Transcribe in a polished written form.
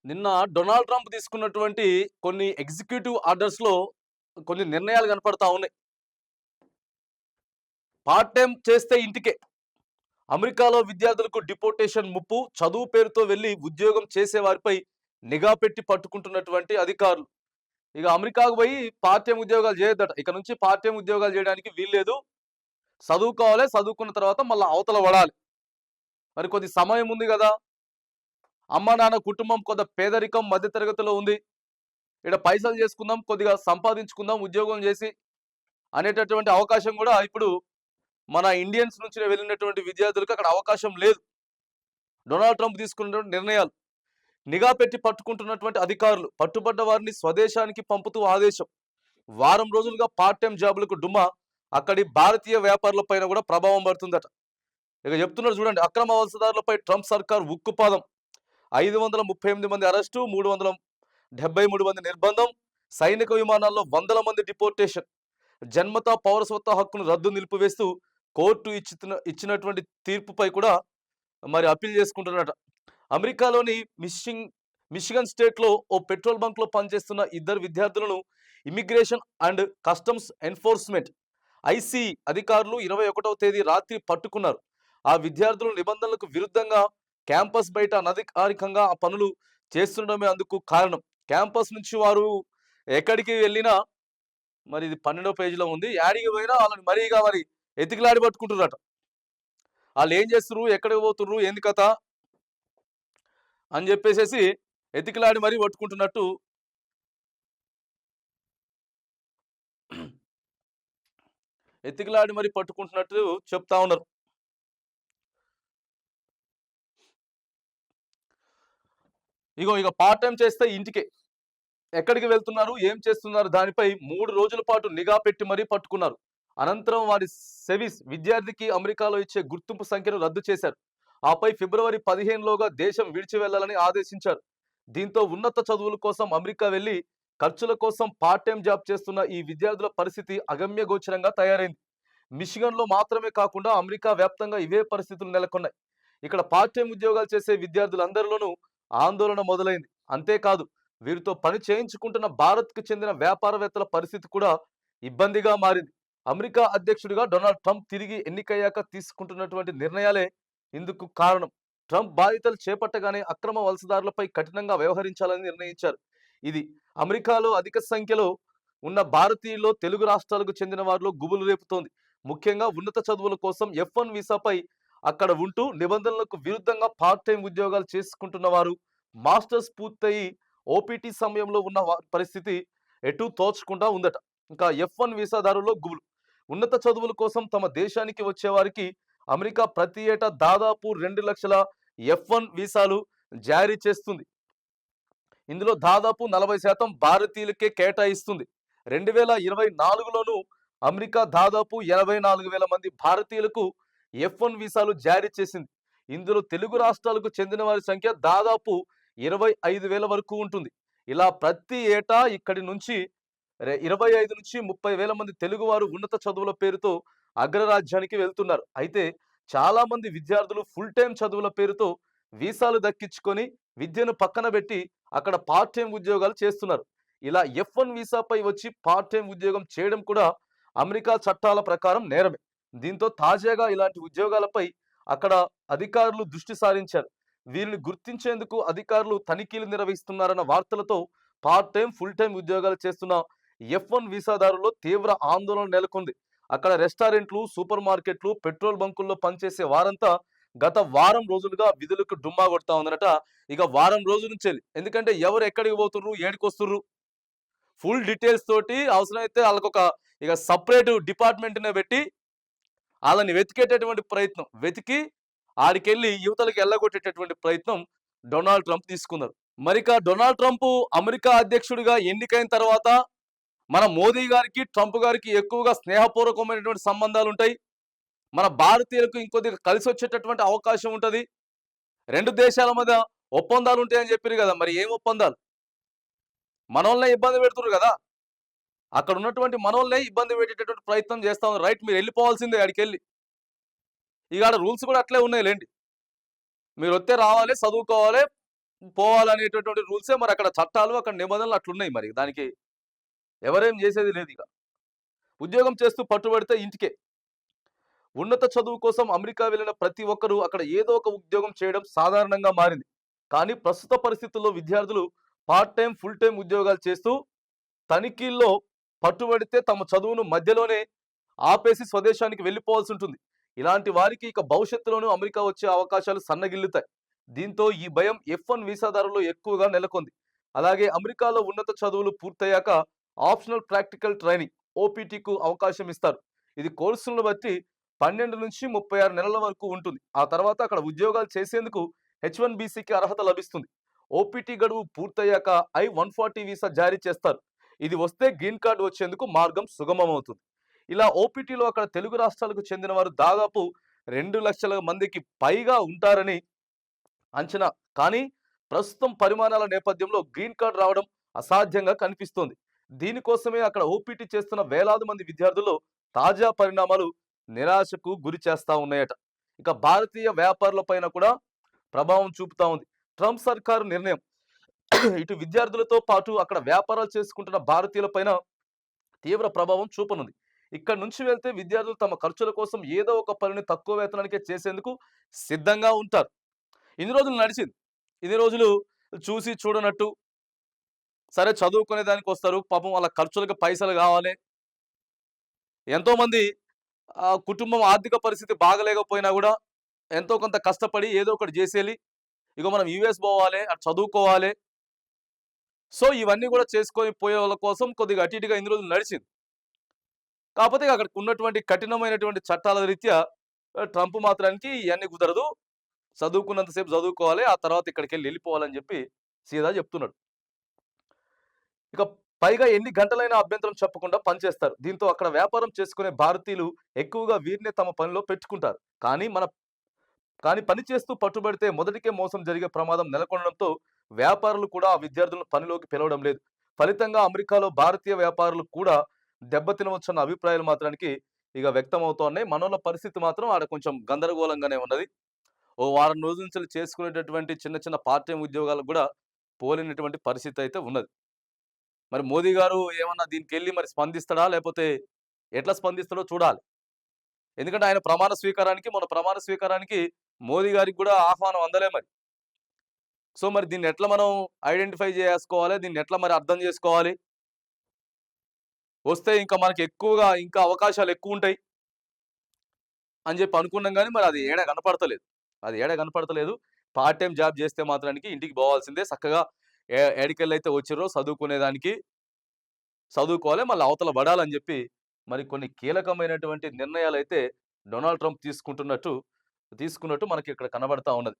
నిన్న Donald Trump తీసుకున్నటువంటి కొన్ని ఎగ్జిక్యూటివ్ ఆర్డర్స్‌లో కొన్ని నిర్ణయాలు కనపడతా ఉన్నాయి. పార్ట్ టైమ్ చేస్తే ఇంటికే. అమెరికాలో విద్యార్థులకు డిపోర్టేషన్ ముప్పు. చదువు పేరుతో వెళ్లి ఉద్యోగం చేసే వారిపై నిఘా పెట్టి పట్టుకుంటున్నటువంటి అధికారులు. ఇక అమెరికాకు పోయి పార్ట్ టైమ్ ఉద్యోగాలు చేయొద్దట. ఇక నుంచి పార్ట్ టైమ్ ఉద్యోగాలు చేయడానికి వీల్లేదు. చదువుకోవాలి. చదువుకున్న తర్వాత మళ్ళా అవతల పడాలి. మరి కొద్ది సమయం ఉంది కదా! అమ్మ నాన్న కుటుంబం కొంత పేదరికం మధ్య తరగతిలో ఉంది. ఈడ పైసలు చేసుకుందాం, కొద్దిగా సంపాదించుకుందాం ఉద్యోగం చేసి అనేటటువంటి అవకాశం కూడా ఇప్పుడు మన ఇండియన్స్ నుంచి వెళ్ళినటువంటి విద్యార్థులకు అక్కడ అవకాశం లేదు. డొనాల్డ్ ట్రంప్ తీసుకున్నటువంటి నిర్ణయాలు. నిఘా పెట్టి పట్టుకుంటున్నటువంటి అధికారులు. పట్టుబడ్డ వారిని స్వదేశానికి పంపుతూ ఆదేశం. వారం రోజులుగా పార్ట్ టైం జాబులకు డుమ్మా. అక్కడి భారతీయ వ్యాపారుల పైన కూడా ప్రభావం పడుతుందట. ఇక చెప్తున్నారు చూడండి. అక్రమ వలసదారులపై ట్రంప్ సర్కార్ ఉక్కుపాదం. 538 మంది అరెస్టు, 373 మంది నిర్బంధం. సైనిక విమానాల్లో వందల మంది డిపోర్టేషన్. జన్మతా పౌరసత్వ హక్కును రద్దు నిలిపివేస్తూ కోర్టు ఇచ్చినటువంటి తీర్పుపై కూడా మరి అప్పీల్ చేసుకుంటున్నట. అమెరికాలోని మిషిగన్ స్టేట్లో ఓ పెట్రోల్ బంక్ లో పనిచేస్తున్న ఇద్దరు విద్యార్థులను immigration and customs enforcement ICE అధికారులు 21వ తేదీ రాత్రి పట్టుకున్నారు. ఆ విద్యార్థులు నిబంధనలకు విరుద్ధంగా క్యాంపస్ బయట అనధికారికంగా ఆ పనులు చేస్తుండడమే అందుకు కారణం. క్యాంపస్ నుంచి వారు ఎక్కడికి వెళ్ళినా మరి ఇది 12వ పేజీలో ఉంది. యాడికి పోయినా వాళ్ళని మరీగా మరి ఎతికిలాడి పట్టుకుంటున్నారట. వాళ్ళు ఏం చేస్తుర్రు, ఎక్కడికి పోతుర్రు, ఏంది కథ అని చెప్పేసి ఎతికిలాడి మరీ పట్టుకుంటున్నట్టు ఎతికిలాడి మరీ పట్టుకుంటున్నట్టు చెప్తా ఉన్నారు. ఇక పార్ట్ టైం చేస్తే ఇంటికే. ఎక్కడికి వెళ్తున్నారు, ఏం చేస్తున్నారు దానిపై 3 రోజుల పాటు నిఘా పెట్టి మరీ పట్టుకున్నారు. అనంతరం వారి సెవిస్ విద్యార్థికి అమెరికాలో ఇచ్చే గుర్తింపు సంఖ్యను రద్దు చేశారు. ఆపై ఫిబ్రవరి 15లోగా దేశం విడిచి వెళ్లాలని ఆదేశించారు. దీంతో ఉన్నత చదువుల కోసం అమెరికా వెళ్లి ఖర్చుల కోసం పార్ట్ టైం జాబ్ చేస్తున్న ఈ విద్యార్థుల పరిస్థితి అగమ్య గోచరంగా తయారైంది. మిషిగన్ లో మాత్రమే కాకుండా అమెరికా వ్యాప్తంగా ఇవే పరిస్థితులు నెలకొన్నాయి. ఇక్కడ పార్ట్ టైం ఉద్యోగాలు చేసే విద్యార్థులందరిలోనూ ఆందోళన మొదలైంది. అంతేకాదు వీరితో పని చేయించుకుంటున్న భారత్కు చెందిన వ్యాపారవేత్తల పరిస్థితి కూడా ఇబ్బందిగా మారింది. అమెరికా అధ్యక్షుడిగా డొనాల్డ్ ట్రంప్ తిరిగి ఎన్నికయ్యాక తీసుకుంటున్నటువంటి నిర్ణయాలే ఇందుకు కారణం. ట్రంప్ బాధ్యతలు చేపట్టగానే అక్రమ వలసదారులపై కఠినంగా వ్యవహరించాలని నిర్ణయించారు. ఇది అమెరికాలో అధిక సంఖ్యలో ఉన్న భారతీయుల్లో తెలుగు రాష్ట్రాలకు చెందిన వారిలో గుబులు రేపుతోంది. ముఖ్యంగా ఉన్నత చదువుల కోసం F1 వీసాపై అక్కడ ఉంటూ నిబంధనలకు విరుద్ధంగా పార్ట్ టైం ఉద్యోగాలు చేసుకుంటున్న వారు, మాస్టర్స్ పూర్తయి ఓపీటీ సమయంలో ఉన్న పరిస్థితి ఎటు తోచకుండా ఉందట. ఇంకా F1 వీసాదారుల్లో గుబులు. ఉన్నత చదువుల కోసం తమ దేశానికి వచ్చే వారికి అమెరికా ప్రతి ఏటా దాదాపు 2 లక్షల F1 వీసాలు జారీ చేస్తుంది. ఇందులో దాదాపు 40% భారతీయులకే కేటాయిస్తుంది. 2024లోనూ అమెరికా దాదాపు 84,000 మంది భారతీయులకు F1 వీసాలు జారీ చేసింది. ఇందులో తెలుగు రాష్ట్రాలకు చెందిన వారి సంఖ్య దాదాపు 25,000 వరకు ఉంటుంది. ఇలా ప్రతి ఏటా ఇక్కడి నుంచి 25 నుంచి 30,000 మంది తెలుగువారు ఉన్నత చదువుల పేరుతో అగ్రరాజ్యానికి వెళ్తున్నారు. అయితే చాలా మంది విద్యార్థులు ఫుల్ టైం చదువుల పేరుతో వీసాలు దక్కించుకొని విద్యను పక్కన పెట్టి అక్కడ పార్ట్ టైం ఉద్యోగాలు చేస్తున్నారు. ఇలా F1 వీసాపై వచ్చి పార్ట్ టైం ఉద్యోగం చేయడం కూడా అమెరికా చట్టాల ప్రకారం నేరమే. దీంతో తాజాగా ఇలాంటి ఉద్యోగాలపై అక్కడ అధికారులు దృష్టి సారించారు. వీరిని గుర్తించేందుకు అధికారులు తనిఖీలు నిర్వహిస్తున్నారన్న వార్తలతో పార్ట్ టైం, ఫుల్ టైం ఉద్యోగాలు చేస్తున్న F1 వీసాదారుల్లో తీవ్ర ఆందోళన నెలకొంది. అక్కడ రెస్టారెంట్లు, సూపర్ మార్కెట్లు, పెట్రోల్ బంకుల్లో పనిచేసే వారంతా గత వారం రోజులుగా విధులకు డుమ్మా కొడతా ఉందనట. ఇక వారం రోజుల నుంచి ఎందుకంటే ఎవరు ఎక్కడికి పోతుర్రు, ఏడికొస్తుర్రు ఫుల్ డీటెయిల్స్ తోటి అవసరమైతే వాళ్ళకొక ఇక సపరేట్ డిపార్ట్మెంట్నే పెట్టి వాళ్ళని వెతికేటటువంటి ప్రయత్నం, వెతికి ఆడికెళ్ళి యువతలకు ఎల్లగొట్టేటటువంటి ప్రయత్నం డొనాల్డ్ ట్రంప్ తీసుకున్నారు. మరిక డొనాల్డ్ ట్రంప్ అమెరికా అధ్యక్షుడిగా ఎన్నికైన తర్వాత మన మోదీ గారికి, ట్రంప్ గారికి ఎక్కువగా స్నేహపూర్వకమైనటువంటి సంబంధాలు ఉంటాయి. మన భారతీయులకు ఇంకొద్దిగా కలిసి వచ్చేటటువంటి అవకాశం ఉంటుంది. 2 దేశాల మధ్య ఒప్పందాలు ఉంటాయని చెప్పారు కదా. మరి ఏం ఒప్పందాలు? మనోళ్ళనే ఇబ్బంది పెడుతున్నారు కదా. అక్కడ ఉన్నటువంటి మనోళ్ళనే ఇబ్బంది పెట్టేటటువంటి ప్రయత్నం చేస్తా ఉన్నారు. రైట్, మీరు వెళ్ళిపోవాల్సిందే అడికెళ్ళి. ఇక రూల్స్ కూడా అట్లే ఉన్నాయి లేండి. మీరు వస్తే రావాలి, చదువుకోవాలి, పోవాలనేటటువంటి రూల్సే మరి అక్కడ చట్టాలు, అక్కడ నిబంధనలు అట్లున్నాయి మరి. దానికి ఎవరేం చేసేది లేదు ఇక. ఉద్యోగం చేస్తూ పట్టుబడితే ఇంటికే. ఉన్నత చదువు కోసం అమెరికా వెళ్ళిన ప్రతి ఒక్కరూ అక్కడ ఏదో ఒక ఉద్యోగం చేయడం సాధారణంగా మారింది. కానీ ప్రస్తుత పరిస్థితుల్లో విద్యార్థులు పార్ట్ టైం, ఫుల్ టైం ఉద్యోగాలు చేస్తూ తనిఖీల్లో పట్టుబడితే తమ చదువును మధ్యలోనే ఆపేసి స్వదేశానికి వెళ్ళిపోవాల్సి ఉంటుంది. ఇలాంటి వారికి ఇక భవిష్యత్తులోనూ అమెరికా వచ్చే అవకాశాలు సన్నగిల్లుతాయి. దీంతో ఈ భయం F1 వీసాదారుల్లో ఎక్కువగా నెలకొంది. అలాగే అమెరికాలో ఉన్నత చదువులు పూర్తయ్యాక ఆప్షనల్ ప్రాక్టికల్ ట్రైనింగ్ OPTకు అవకాశం ఇస్తారు. ఇది కోర్సులను బట్టి 12 నుంచి 36 నెలల వరకు ఉంటుంది. ఆ తర్వాత అక్కడ ఉద్యోగాలు చేసేందుకు H1BCకి అర్హత లభిస్తుంది. OPT గడువు పూర్తయ్యాక I-140 వీసా జారీ చేస్తారు. ఇది వస్తే గ్రీన్ కార్డు వచ్చేందుకు మార్గం సుగమమవుతుంది. ఇలా OPTలో అక్కడ తెలుగు రాష్ట్రాలకు చెందిన వారు దాదాపు 2 లక్షల మందికి పైగా ఉంటారని అంచనా. కానీ ప్రస్తుతం పరిమాణాల నేపథ్యంలో గ్రీన్ కార్డు రావడం అసాధ్యంగా కనిపిస్తోంది. దీనికోసమే అక్కడ OPT చేస్తున్న వేలాది మంది విద్యార్థుల్లో తాజా పరిణామాలు నిరాశకు గురి చేస్తా ఉన్నాయట. ఇక భారతీయ వ్యాపారుల పైన కూడా ప్రభావం చూపుతా ఉంది. ట్రంప్ సర్కారు నిర్ణయం ఇటు విద్యార్థులతో పాటు అక్కడ వ్యాపారాలు చేసుకుంటున్న భారతీయుల పైన తీవ్ర ప్రభావం చూపనుంది. ఇక్కడ నుంచి వెళ్తే విద్యార్థులు తమ ఖర్చుల కోసం ఏదో ఒక పనిని తక్కువ వేతనానికే చేసేందుకు సిద్ధంగా ఉంటారు. ఇన్ని రోజులు నడిచింది. ఇన్ని రోజులు చూసి చూడనట్టు సరే చదువుకునే దానికి వస్తారు. పాపం వాళ్ళ ఖర్చులకు పైసలు కావాలి. ఎంతో మంది కుటుంబం ఆర్థిక పరిస్థితి బాగలేకపోయినా కూడా ఎంతో కొంత కష్టపడి ఏదో ఒకటి చేసేయాలి. ఇగో మనం US పోవాలి, అటు చదువుకోవాలి. సో ఇవన్నీ కూడా చేసుకొని పోయే వాళ్ళ కోసం కొద్దిగా అటు ఇటుగా ఇన్ని రోజులు నడిచింది. కాకపోతే అక్కడికి ఉన్నటువంటి కఠినమైనటువంటి చట్టాల రీత్యా ట్రంప్ మాత్రానికి ఇవన్నీ కుదరదు. చదువుకున్నంతసేపు చదువుకోవాలి. ఆ తర్వాత ఇక్కడికెళ్ళి వెళ్ళిపోవాలని చెప్పి సీదా చెప్తున్నాడు. ఇక పైగా ఎన్ని గంటలైనా అభ్యంతరం చెప్పకుండా పనిచేస్తారు. దీంతో అక్కడ వ్యాపారం చేసుకునే భారతీయులు ఎక్కువగా వీరినే తమ పనిలో పెట్టుకుంటారు. కానీ పని చేస్తూ పట్టుబడితే మొదటికే మోసం జరిగే ప్రమాదం నెలకొనడంతో వ్యాపారులు కూడా ఆ విద్యార్థులను పనిలోకి పిలవడం లేదు. ఫలితంగా అమెరికాలో భారతీయ వ్యాపారులు కూడా దెబ్బతినవచ్చన్న అభిప్రాయాలు మాత్రానికి ఇక వ్యక్తం అవుతున్నాయి. మనోళ్ళ పరిస్థితి మాత్రం ఆడ కొంచెం గందరగోళంగానే ఉన్నది. ఓ వారం రోజుల నుంచి చేసుకునేటటువంటి చిన్న చిన్న పార్ట్ టైం ఉద్యోగాలకు కూడా పోలినటువంటి పరిస్థితి అయితే ఉన్నది. మరి మోదీ గారు ఏమన్నా దీనికెళ్ళి మరి స్పందిస్తాడా? లేకపోతే ఎట్లా స్పందిస్తాడో చూడాలి. ఎందుకంటే ఆయన మొన్న ప్రమాణ స్వీకారానికి మోదీ గారికి కూడా ఆహ్వానం అందలే మరి. సో మరి దీన్ని ఎట్లా మనం ఐడెంటిఫై చేసుకోవాలి? దీన్ని ఎట్లా మరి అర్థం చేసుకోవాలి? వస్తే ఇంకా మనకి ఇంకా అవకాశాలు ఎక్కువ ఉంటాయి అని చెప్పి అనుకున్నాం. కానీ మరి అది ఏడ కనపడతలేదు. పార్ట్ టైం జాబ్ చేస్తే మాత్రానికి ఇంటికి పోవాల్సిందే. చక్కగా ఏడికెళ్ళైతే వచ్చిర్రో చదువుకునేదానికి చదువుకోవాలి, మళ్ళీ అవతల పడాలని చెప్పి మరి కొన్ని కీలకమైనటువంటి నిర్ణయాలు అయితే డొనాల్డ్ ట్రంప్ తీసుకున్నట్టు మనకి ఇక్కడ కనబడతా ఉన్నది.